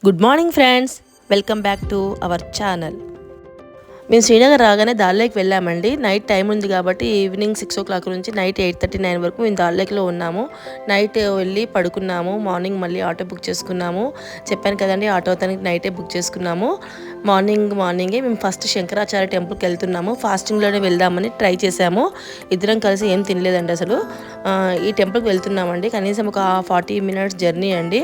Good morning friends, welcome back to our channel. మేము శ్రీనగర్ రాగానే దాల్లేకి వెళ్ళామండి. నైట్ టైం ఉంది కాబట్టి ఈవినింగ్ 6 o'clock నుంచి నైట్ 8:39 వరకు మేము దాల్లేక్లో ఉన్నాము. నైట్ వెళ్ళి పడుకున్నాము. మార్నింగ్ మళ్ళీ ఆటో బుక్ చేసుకున్నాము. చెప్పాను కదండి, ఆటో అతనికి నైటే బుక్ చేసుకున్నాము. మార్నింగే మేము ఫస్ట్ శంకరాచార్య టెంపుల్కి వెళ్తున్నాము. ఫాస్టింగ్లోనే వెళ్దామని ట్రై చేసాము. ఇద్దరం కలిసి ఏం తినలేదండి అసలు. ఈ టెంపుల్కి వెళ్తున్నామండి. కనీసం ఒక 40 minutes జర్నీ అండి.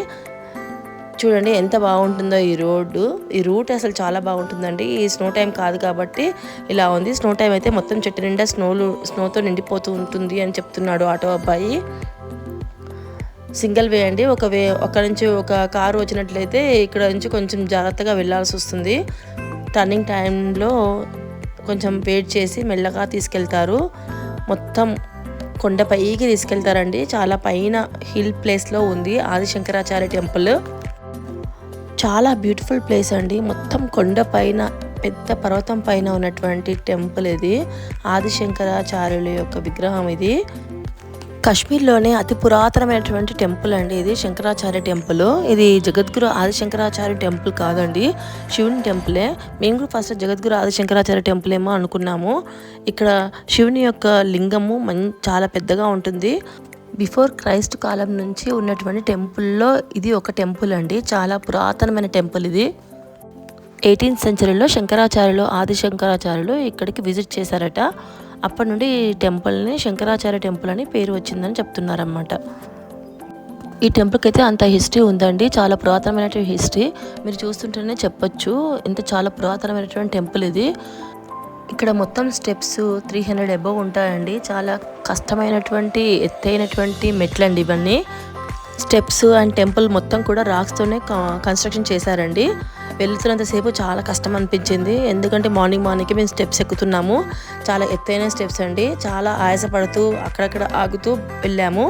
చూడండి ఎంత బాగుంటుందో ఈ రూట్ అసలు చాలా బాగుంటుందండి. ఈ స్నో టైం కాదు కాబట్టి ఇలా ఉంది. స్నో టైం అయితే మొత్తం చెట్టు నిండా స్నోతో నిండిపోతూ ఉంటుంది అని చెప్తున్నాడు ఆటో అబ్బాయి. సింగిల్ వే అండి. ఒక నుంచి ఒక కారు వచ్చినట్లయితే ఇక్కడ నుంచి కొంచెం జాగ్రత్తగా వెళ్ళాల్సి వస్తుంది. టర్నింగ్ టైంలో కొంచెం వెయిట్ చేసి మెల్లగా తీసుకెళ్తారు. మొత్తం కొండపైకి తీసుకెళ్తారండి. చాలా పైన హిల్ ప్లేస్లో ఉంది ఆదిశంకరాచార్య టెంపుల్. చాలా బ్యూటిఫుల్ ప్లేస్ అండి. మొత్తం కొండ పైన పెద్ద పర్వతం పైన ఉన్నటువంటి టెంపుల్ ఇది. ఆదిశంకరాచార్యుల యొక్క విగ్రహం ఇది. కాశ్మీర్లోనే అతి పురాతనమైనటువంటి టెంపుల్ అండి ఇది, శంకరాచార్య టెంపుల్. ఇది జగద్గురు ఆదిశంకరాచార్య టెంపుల్ కాదండి, శివుని టెంపులే. మేము కూడా ఫస్ట్ జగద్గురు ఆదిశంకరాచార్య టెంపుల్ ఏమో అనుకున్నాము. ఇక్కడ శివుని యొక్క లింగము చాలా పెద్దగా ఉంటుంది. బిఫోర్ క్రైస్ట్ కాలం నుంచి ఉన్నటువంటి టెంపుల్లో ఇది ఒక టెంపుల్ అండి. చాలా పురాతనమైన టెంపుల్ ఇది. 18th centuryలో ఆదిశంకరాచార్యులు ఇక్కడికి విజిట్ చేశారట. అప్పటి నుండి ఈ టెంపుల్ని శంకరాచార్య టెంపుల్ అని పేరు వచ్చిందని చెప్తున్నారన్నమాట. ఈ టెంపుల్కి అయితే అంత హిస్టరీ ఉందండి, చాలా పురాతనమైనటువంటి హిస్టరీ. మీరు చూస్తుంటేనే చెప్పొచ్చు ఇంత చాలా పురాతనమైనటువంటి టెంపుల్ ఇది. ఇక్కడ మొత్తం స్టెప్స్ 300 above ఉంటాయండి. చాలా కష్టమైనటువంటి ఎత్తైనటువంటి మెట్లండి ఇవన్నీ. స్టెప్స్ అండ్ టెంపుల్ మొత్తం కూడా రాక్స్తోనే కన్స్ట్రక్షన్ చేశారండి. వెళ్తున్నంతసేపు చాలా కష్టం అనిపించింది. ఎందుకంటే మార్నింగ్కి మేము స్టెప్స్ ఎక్కుతున్నాము. చాలా ఎత్తైన స్టెప్స్ అండి. చాలా ఆయాసపడుతూ అక్కడక్కడ ఆగుతూ వెళ్ళాము.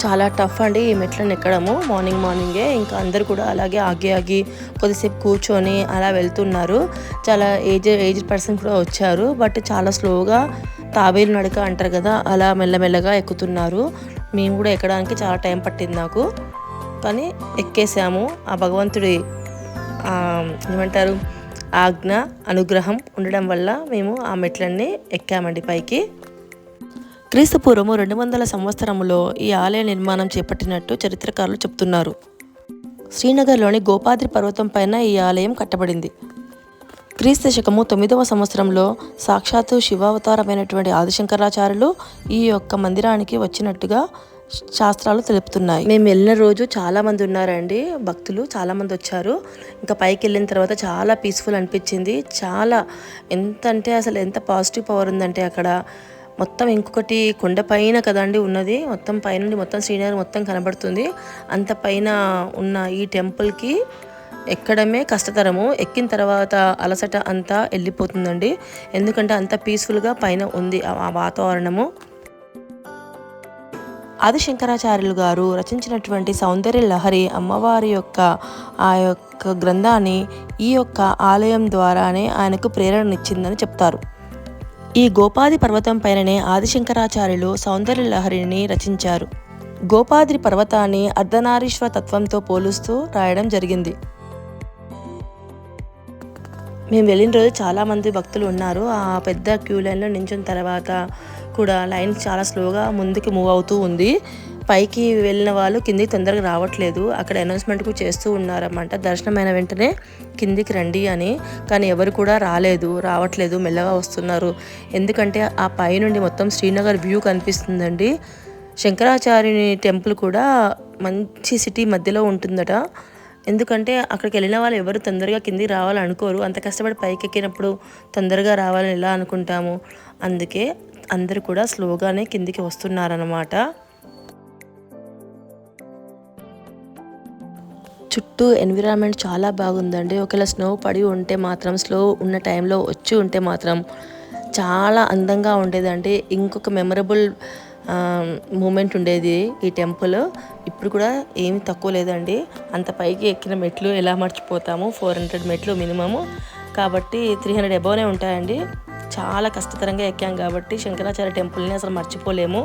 చాలా టఫ్ అండి ఈ మెట్లను ఎక్కడము. మార్నింగే ఇంకా అందరు కూడా అలాగే ఆగి కొద్దిసేపు కూర్చొని అలా వెళ్తున్నారు. చాలా ఏజ్డ్ పర్సన్ కూడా వచ్చారు. బట్ చాలా స్లోగా తాబేలు నడక అంటారు కదా, అలా మెల్లమెల్లగా ఎక్కుతున్నారు. మేము కూడా ఎక్కడానికి చాలా టైం పట్టింది నాకు, కానీ ఎక్కేసాము. ఆ భగవంతుడి ఏమంటారు ఆజ్ఞ అనుగ్రహం ఉండడం వల్ల మేము ఆ మెట్లన్నీ ఎక్కామండి పైకి. క్రీస్తు పూర్వము 200 సంవత్సరములో ఈ ఆలయ నిర్మాణం చేపట్టినట్టు చరిత్రకారులు చెప్తున్నారు. శ్రీనగర్లోని గోపాద్రి పర్వతం పైన ఈ ఆలయం కట్టబడింది. క్రీస్తు శకము 9వ సంవత్సరంలో సాక్షాత్తు శివావతారమైనటువంటి ఆదిశంకరాచార్యులు ఈ యొక్క మందిరానికి వచ్చినట్టుగా శాస్త్రాలు తెలుపుతున్నాయి. మేము వెళ్ళిన రోజు చాలామంది ఉన్నారండి, భక్తులు చాలామంది వచ్చారు. ఇంకా పైకి వెళ్ళిన తర్వాత చాలా పీస్ఫుల్ అనిపించింది. చాలా అసలు ఎంత పాజిటివ్ పవర్ ఉందంటే అక్కడ మొత్తం ఇంకొకటి కొండ పైన కదండి ఉన్నది. మొత్తం పైనుండి మొత్తం శ్రీనగర్ మొత్తం కనబడుతుంది. అంత పైన ఉన్న ఈ టెంపుల్కి ఎక్కడమే కష్టతరము. ఎక్కిన తర్వాత అలసట అంతా వెళ్ళిపోతుందండి. ఎందుకంటే అంత పీస్ఫుల్గా పైన ఉంది ఆ వాతావరణము. ఆదిశంకరాచార్యులు గారు రచించినటువంటి సౌందర్య లహరి అమ్మవారి యొక్క ఆ యొక్క గ్రంథాన్ని ఈ యొక్క ఆలయం ద్వారానే ఆయనకు ప్రేరణనిచ్చిందని చెప్తారు. ఈ గోపాది పర్వతం పైననే ఆదిశంకరాచార్యులు సౌందర్య లహరిని రచించారు. గోపాద్రి పర్వతాన్ని అర్ధనారీశ్వర తత్వంతో పోలుస్తూ రాయడం జరిగింది. మేము వెళ్ళిన రోజు చాలామంది భక్తులు ఉన్నారు. ఆ పెద్ద క్యూ లైన్లో నించున్న తర్వాత కూడా లైన్ చాలా స్లోగా ముందుకు మూవ్ అవుతూ ఉంది. పైకి వెళ్ళిన వాళ్ళు కిందికి తొందరగా రావట్లేదు. అక్కడ అనౌన్స్మెంట్ కూడా చేస్తూ ఉన్నారన్నమాట, దర్శనమైన వెంటనే కిందికి రండి అని. కానీ ఎవరు కూడా రావట్లేదు, మెల్లగా వస్తున్నారు. ఎందుకంటే ఆ పైనుండి మొత్తం శ్రీనగర్ వ్యూ కనిపిస్తుందండి. శంకరాచార్యుని టెంపుల్ కూడా మంచి సిటీ మధ్యలో ఉంటుందట. ఎందుకంటే అక్కడికి వెళ్ళిన వాళ్ళు ఎవరు తొందరగా కిందికి రావాలని అనుకోరు. అంత కష్టపడి పైకి ఎక్కినప్పుడు తొందరగా రావాలని ఎలా అనుకుంటాము. అందుకే అందరూ కూడా స్లోగానే కిందికి వస్తున్నారన్నమాట. చుట్టూ ఎన్విరాన్మెంట్ చాలా బాగుందండి. ఒకవేళ స్నో పడి ఉంటే మాత్రం, స్లో ఉన్న టైంలో వచ్చి ఉంటే మాత్రం చాలా అందంగా ఉండేదండి. ఇంకొక మెమరబుల్ మూమెంట్ ఉండేది ఈ టెంపుల్. ఇప్పుడు కూడా ఏమి తక్కువ లేదండి. అంత పైకి ఎక్కిన మెట్లు ఎలా మర్చిపోతాము, 400 మెట్లు మినిమము, కాబట్టి 300 అబోవ్నే ఉంటాయండి. చాలా కష్టతరంగా ఎక్కాం కాబట్టి శంకరాచార్య టెంపుల్ని అసలు మర్చిపోలేము.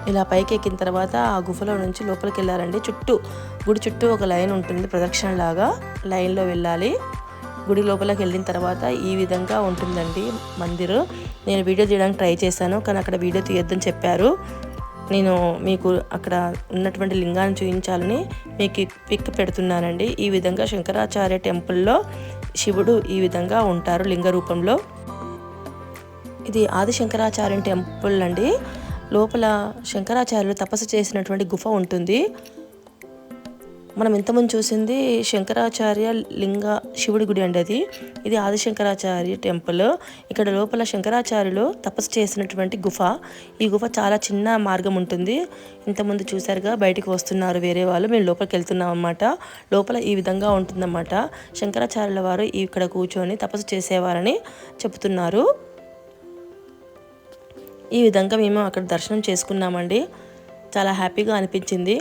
ఇలా పైకి ఎక్కిన తర్వాత ఆ గుఫలో నుంచి లోపలికి వెళ్ళాలండి. గుడి చుట్టూ ఒక లైన్ ఉంటుంది, ప్రదక్షిణ లాగా లైన్లో వెళ్ళాలి. గుడి లోపలికి వెళ్ళిన తర్వాత ఈ విధంగా ఉంటుందండి మందిరు. నేను వీడియో తీయడానికి ట్రై చేశాను, కానీ అక్కడ వీడియో తీయొద్దని చెప్పారు. నేను మీకు అక్కడ ఉన్నటువంటి లింగాన్ని చూపించాలని మీకు పిక్ పెడుతున్నానండి. ఈ విధంగా శంకరాచార్య టెంపుల్లో శివుడు ఈ విధంగా ఉంటారు లింగ రూపంలో. ఇది ఆది శంకరాచార్య టెంపుల్ అండి. లోపల శంకరాచార్యులు తపస్సు చేసినటువంటి గుఫ ఉంటుంది. మనం ఇంతకుముందు చూసింది శంకరాచార్య లింగ శివుడి గుడి అండి. ఇది ఆది శంకరాచార్య టెంపుల్. ఇక్కడ లోపల శంకరాచార్యులు తపస్సు చేసినటువంటి గుఫ. ఈ గుఫ చాలా చిన్న మార్గం ఉంటుంది. ఇంతకుముందు చూసారుగా, బయటికి వస్తున్నారు వేరే వాళ్ళు, మేము లోపలికి వెళ్తున్నాం అన్నమాట. లోపల ఈ విధంగా ఉంటుందన్నమాట. శంకరాచార్యుల వారు ఇక్కడ కూర్చొని తపస్సు చేసేవారని చెప్తున్నారు. ఈ విధంగా మేము అక్కడ దర్శనం చేసుకున్నామండి. చాలా హ్యాపీగా అనిపించింది.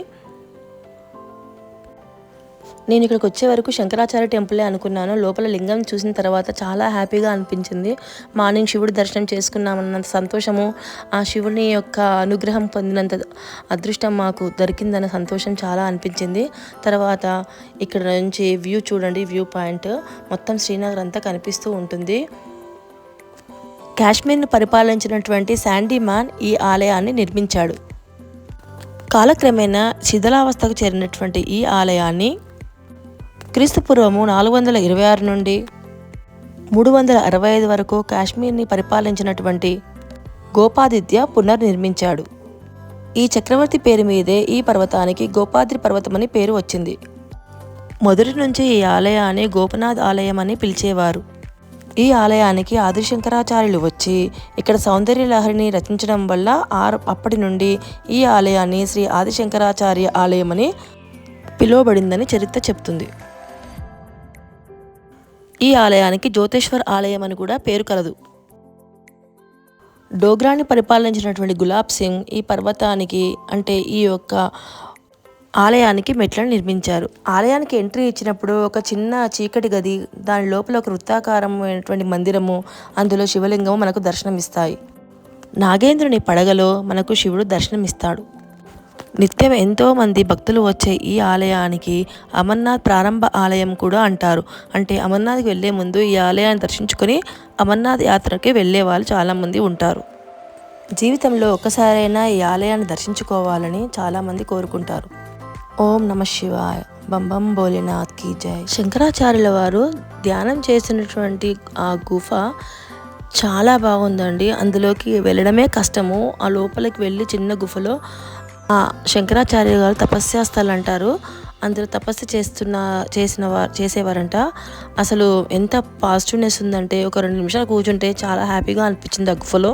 నేను ఇక్కడికి వచ్చే వరకు శంకరాచార్య టెంపులే అనుకున్నాను. లోపల లింగం చూసిన తర్వాత చాలా హ్యాపీగా అనిపించింది. మార్నింగ్ శివుడి దర్శనం చేసుకున్నామన్నంత సంతోషము, ఆ శివుని యొక్క అనుగ్రహం పొందినంత అదృష్టం మాకు దొరికిందన్న సంతోషం చాలా అనిపించింది. తర్వాత ఇక్కడ నుంచి వ్యూ చూడండి, వ్యూ పాయింట్ మొత్తం శ్రీనగర్ అంతా కనిపిస్తూ ఉంటుంది. కాశ్మీర్ను పరిపాలించినటువంటి శాండీ మ్యాన్ ఈ ఆలయాన్ని నిర్మించాడు. కాలక్రమేణా శిథిలావస్థకు చేరినటువంటి ఈ ఆలయాన్ని క్రీస్తుపూర్వము 426 నుండి 365 వరకు కాశ్మీర్ని పరిపాలించినటువంటి గోపాదిత్య పునర్నిర్మించాడు. ఈ చక్రవర్తి పేరు మీదే ఈ పర్వతానికి గోపాద్రి పర్వతం అని పేరు వచ్చింది. మొదటి నుంచి ఈ ఆలయాన్ని గోపనాథ్ ఆలయం అని పిలిచేవారు. ఈ ఆలయానికి ఆదిశంకరాచార్యులు వచ్చి ఇక్కడ సౌందర్య లహరిని రచించడం వల్ల అప్పటి నుండి ఈ ఆలయాన్ని శ్రీ ఆదిశంకరాచార్య ఆలయం అని పిలువబడిందని చరిత్ర చెప్తుంది. ఈ ఆలయానికి జ్యోతేశ్వర్ ఆలయం అని కూడా పేరు కలదు. డోగ్రాని పరిపాలించినటువంటి గులాబ్ సింగ్ ఈ పర్వతానికి అంటే ఈ యొక్క ఆలయానికి మెట్లను నిర్మించారు. ఆలయానికి ఎంట్రీ ఇచ్చినప్పుడు ఒక చిన్న చీకటి గది, దాని లోపల ఒక వృత్తాకారమైనటువంటి మందిరము, అందులో శివలింగము మనకు దర్శనమిస్తాయి. నాగేంద్రుని పడగలో మనకు శివుడు దర్శనమిస్తాడు. నిత్యం ఎంతోమంది భక్తులు వచ్చే ఈ ఆలయానికి అమర్నాథ్ ప్రారంభ ఆలయం కూడా అంటారు. అంటే అమర్నాథ్కి వెళ్ళే ముందు ఈ ఆలయాన్ని దర్శించుకొని అమర్నాథ్ యాత్రకి వెళ్ళే వాళ్ళు చాలామంది ఉంటారు. జీవితంలో ఒక్కసారైనా ఈ ఆలయాన్ని దర్శించుకోవాలని చాలామంది కోరుకుంటారు. ఓం నమ శివాయ, బంబం భోలేనాథ్ కీ జై. శంకరాచార్యుల వారు ధ్యానం చేసినటువంటి ఆ గుఫ చాలా బాగుందండి. అందులోకి వెళ్ళడమే కష్టము. ఆ లోపలికి వెళ్ళి చిన్న గుఫలో శంకరాచార్య గారు తపస్యాస్థలు అంటారు, అందులో తపస్సు చేసేవారంట. అసలు ఎంత పాజిటివ్నెస్ ఉందంటే ఒక 2 నిమిషాలు కూర్చుంటే చాలా హ్యాపీగా అనిపించింది ఆ గుఫలో.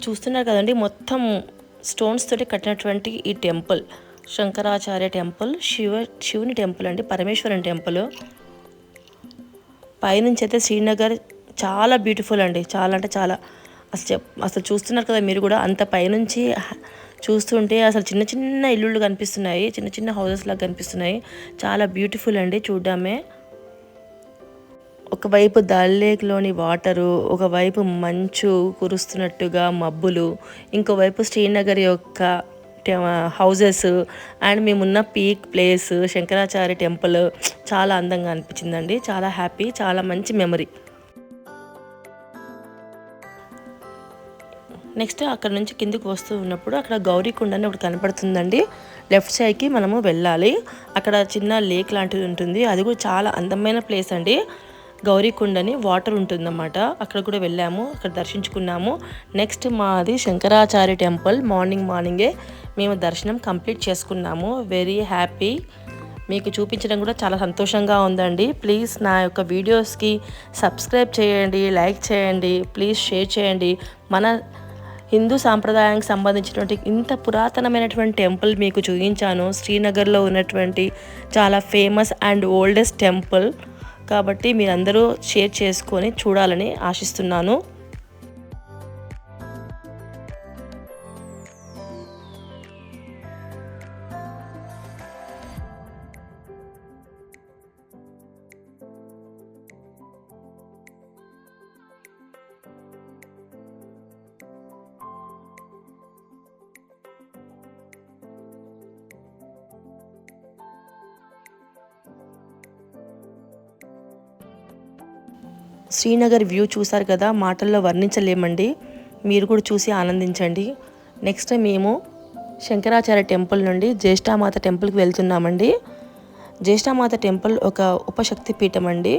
చూస్తున్నారు కదండి, మొత్తం స్టోన్స్ తోటి కట్టినటువంటి ఈ టెంపుల్ శంకరాచార్య టెంపుల్, శివుని టెంపుల్ అండి, పరమేశ్వరుని టెంపుల్. పైనుంచి అయితే శ్రీనగర్ చాలా బ్యూటిఫుల్ అండి, చాలా అంటే చాలా. అసలు చూస్తున్నారు కదా మీరు కూడా, అంత పైనుంచి చూస్తుంటే అసలు చిన్న చిన్న ఇల్లులు కనిపిస్తున్నాయి, చిన్న చిన్న హౌసెస్ లాగా కనిపిస్తున్నాయి. చాలా బ్యూటిఫుల్ అండి చూడడమే. ఒకవైపు దల్ లేక్లోని వాటరు, ఒకవైపు మంచు కురుస్తున్నట్టుగా మబ్బులు, ఇంకోవైపు శ్రీనగర్ యొక్క హౌజెస్ అండ్ మేమున్న పీక్ ప్లేస్ శంకరాచార్య టెంపుల్ చాలా అందంగా అనిపించిందండి. చాలా హ్యాపీ, చాలా మంచి మెమరీ. నెక్స్ట్ అక్కడ నుంచి కిందికి వస్తూ ఉన్నప్పుడు అక్కడ గౌరీకుండ అని ఒకటి కనపడుతుందండి. లెఫ్ట్ సైడ్కి మనము వెళ్ళాలి. అక్కడ చిన్న లేక్ లాంటిది ఉంటుంది, అది కూడా చాలా అందమైన ప్లేస్ అండి. గౌరీకుండని వాటర్ ఉంటుందన్నమాట. అక్కడ కూడా వెళ్ళాము, అక్కడ దర్శించుకున్నాము. నెక్స్ట్ మాది శంకరాచార్య టెంపుల్. మార్నింగే మేము దర్శనం కంప్లీట్ చేసుకున్నాము. Very happy. మీకు చూపించడం కూడా చాలా సంతోషంగా ఉందండి. ప్లీజ్ నా యొక్క వీడియోస్కి సబ్స్క్రైబ్ చేయండి, లైక్ చేయండి, ప్లీజ్ షేర్ చేయండి. మన హిందూ సాంప్రదాయానికి సంబంధించినటువంటి ఇంత పురాతనమైనటువంటి టెంపుల్ మీకు చూపించాను. శ్రీనగర్లో ఉన్నటువంటి చాలా ఫేమస్ అండ్ ఓల్డెస్ట్ టెంపుల్ కాబట్టి మీరందరూ షేర్ చేసుకొని చూడాలని ఆశిస్తున్నాను. శ్రీనగర్ వ్యూ చూసారు కదా, మాటల్లో వర్ణించలేమండి. మీరు కూడా చూసి ఆనందించండి. నెక్స్ట్ మేము శంకరాచార్య టెంపుల్ నుండి జ్యేష్ఠామాత టెంపుల్కి వెళ్తున్నామండి. జ్యేష్ఠామాత టెంపుల్ ఒక ఉపశక్తి పీఠం అండి.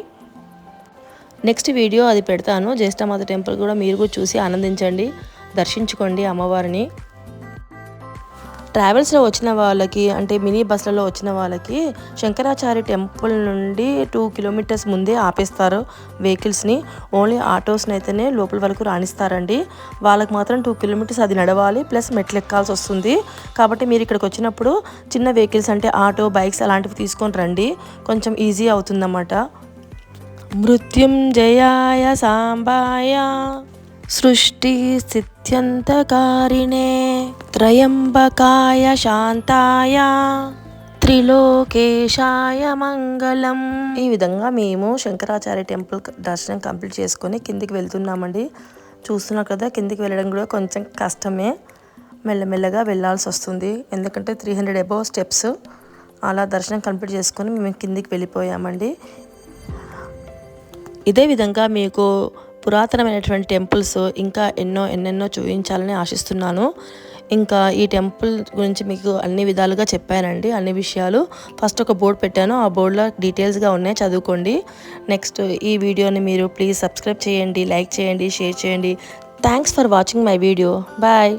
నెక్స్ట్ వీడియో అది పెడతాను. జ్యేష్ఠామాత టెంపుల్ కూడా మీరు కూడా చూసి ఆనందించండి, దర్శించుకోండి అమ్మవారిని. ట్రావెల్స్లో వచ్చిన వాళ్ళకి అంటే మినీ బస్సులలో వచ్చిన వాళ్ళకి శంకరాచార్య టెంపుల్ నుండి 2 కిలోమీటర్స్ ముందే ఆపేస్తారు వెహికల్స్ని. ఓన్లీ ఆటోస్ని అయితేనే లోపల వరకు రాణిస్తారండి. వాళ్ళకి మాత్రం 2 కిలోమీటర్స్ అది నడవాలి, ప్లస్ మెట్లు ఎక్కాల్సి వస్తుంది. కాబట్టి మీరు ఇక్కడికి వచ్చినప్పుడు చిన్న వెహికల్స్ అంటే ఆటో, బైక్స్ అలాంటివి తీసుకొని రండి, కొంచెం ఈజీ అవుతుందన్నమాట. మృత్యుంజయాయ సాంబాయ సృష్టి స్థిత్యంతకారిణే త్రయంబకాయ శాంతాయ త్రిలోకేశాయ మంగళం. ఈ విధంగా మేము శంకరాచార్య టెంపుల్ దర్శనం కంప్లీట్ చేసుకొని కిందికి వెళ్తున్నామండి. చూస్తున్నారు కదా, కిందికి వెళ్ళడం కూడా కొంచెం కష్టమే, మెల్లమెల్లగా వెళ్ళాల్సి వస్తుంది. ఎందుకంటే 300 అబోవ్ స్టెప్స్. అలా దర్శనం కంప్లీట్ చేసుకొని మేము కిందికి వెళ్ళిపోయామండి. ఇదే విధంగా మీకు పురాతనమైనటువంటి టెంపుల్స్ ఇంకా ఎన్నెన్నో చూపించాలని ఆశిస్తున్నాను. ఇంకా ఈ టెంపుల్ గురించి మీకు అన్ని విధాలుగా చెప్పానండి, అన్ని విషయాలు. ఫస్ట్ ఒక బోర్డు పెట్టాను, ఆ బోర్డులో డీటెయిల్స్గా ఉన్నాయి, చదువుకోండి. నెక్స్ట్ ఈ వీడియోని మీరు ప్లీజ్ సబ్స్క్రైబ్ చేయండి, లైక్ చేయండి, షేర్ చేయండి. Thanks for watching my video. Bye.